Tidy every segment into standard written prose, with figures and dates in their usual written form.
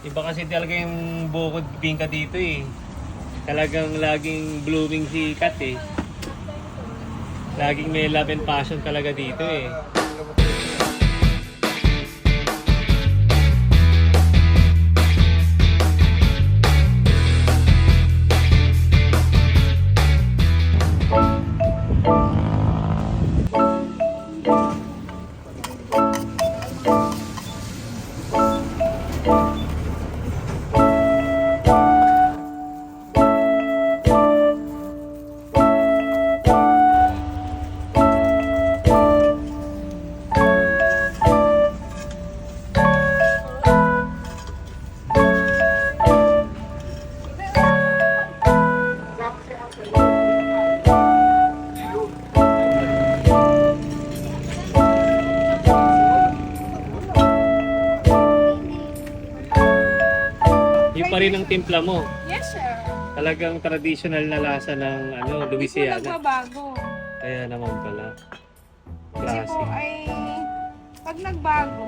Iba kasi talaga yung bukod bingka dito eh. Talagang laging blooming si Kat eh. Laging may love and passion talaga dito eh. Yung pa rin ang timpla mo. Yes, sir. Talagang traditional na lasa ng Hindi po Louisiana. nagbabago. Kaya naman pala. Kasi po Classic. ay pag nagbago,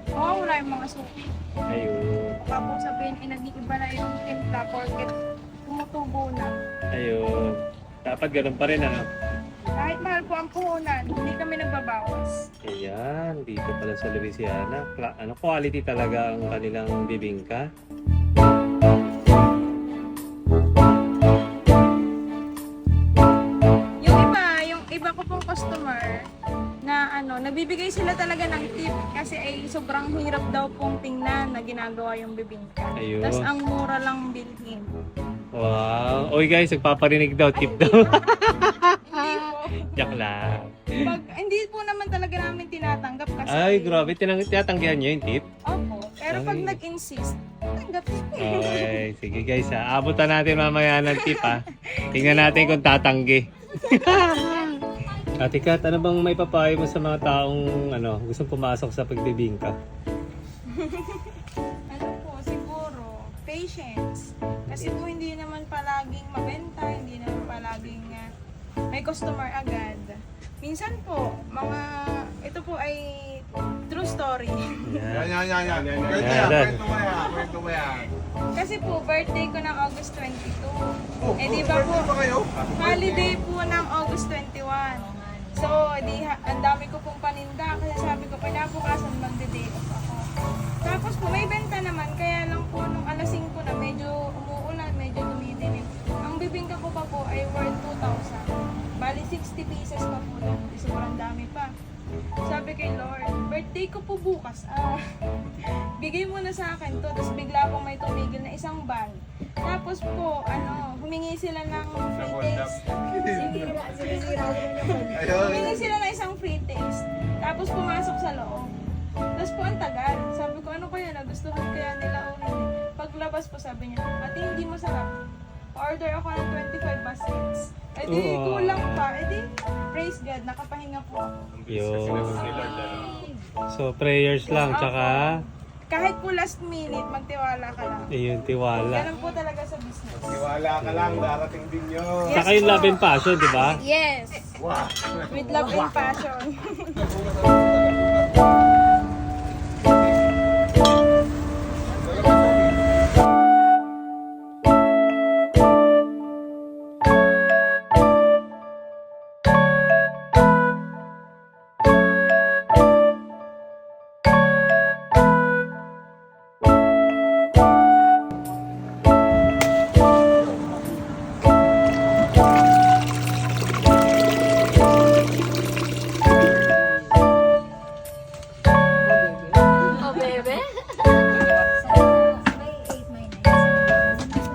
mawawala yung mga suki. Ayun. Baka po sabihin, nag-iiba na yung timpla porket tumutubo na. Ayun. Dapat ganun pa rin ano. Kahit mahal po ang puhunan, hindi kami nagbabawas. Ayan, dito pala sa Louisiana. Quality talaga ang kanilang bibingka. Yung iba ko pong customer na nabibigay sila talaga ng tip kasi ay sobrang hirap daw pong tingnan na ginagawa yung bibingka. Ayun. Tapos ang mura lang bilhin. Wow. Oy guys, nagpaparinig daw. Tip daw. Hindi po. Diyak lang. Hindi po naman talaga namin tinatanggap kasi... Ay, grabe. Tinatanggihan nyo yung tip. Opo. Pero pag Ay. nag-insist, tanggapin. Okay. Sige guys, ha. Abutan natin mamaya ng tip, ha. Tingnan natin kung tatanggi. Ate Kat, ano bang may papayo mo sa mga taong gustong pumasok sa pagbibingka? Ano po, siguro, patience. Kasi po hindi naman palaging mabenta, hindi naman palaging may customer agad. Minsan po, ito po ay true story. Yan. Yan. Kwento mo yan. Kasi po, birthday ko ng August 22. Oh, Eh di ba po, birthday pa kayo? holiday po ng August 21. So, ang dami ko pong paninda kasi sabi ko, pinabukasan magde-day off ako. Tapos po, may benta naman, kaya lang po nung alas 5 na medyo umuulan, medyo dumidilim. Ang bibingka ko pa po ay worth 2,000. Bali 60 pieces pa po lang, sobrang dami pa. Sabi kay Lord, birthday ko po bukas. Bigay mo na sa akin to. Tapos bigla pong may tumigil na isang van. Tapos po, humingi sila ng free taste. Humingi sila ng isang free taste. Tapos pumasok sa loob. Tapos po ang tagal. Sabi ko, ano kaya nagustuhan kaya nila o hindi. Paglabas po sabi niya, ate hindi masarap. Order ako ng 25 baskets. Eh di Oo. kulang pa. Eh di, praise God, nakapahinga po ako. Yun. So, prayers lang, tsaka Kahit po last minute, magtiwala ka lang. ayun, tiwala. Ganun po talaga sa business. Tiwala ka lang, darating din yun. Yes Tsaka yung po. love and passion, di ba? Yes. Wow. With love and passion.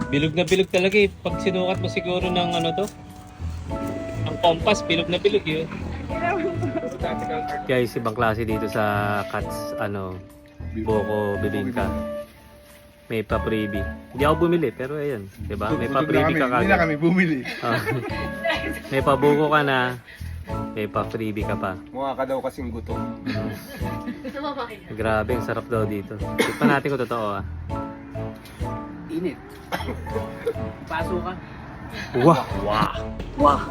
Bilog na bilog talaga eh. Pag sinukat mo siguro ng to, ang kompas, bilog na bilog yun. Guys, ibang klase dito sa Kat's, Boko Bibingka. May pa-freebie. Hindi ako bumili, pero ayan, di ba? May pa-freebie ka Hindi na kagad. kami bumili. Ah. May pabuko ka na, may pa-freebie ka pa. Mukha ka daw kasing gutom. Grabe, ang sarap daw dito. Tignan natin kung totoo ah. Init. Paso ka. Wah! Wah! Wah!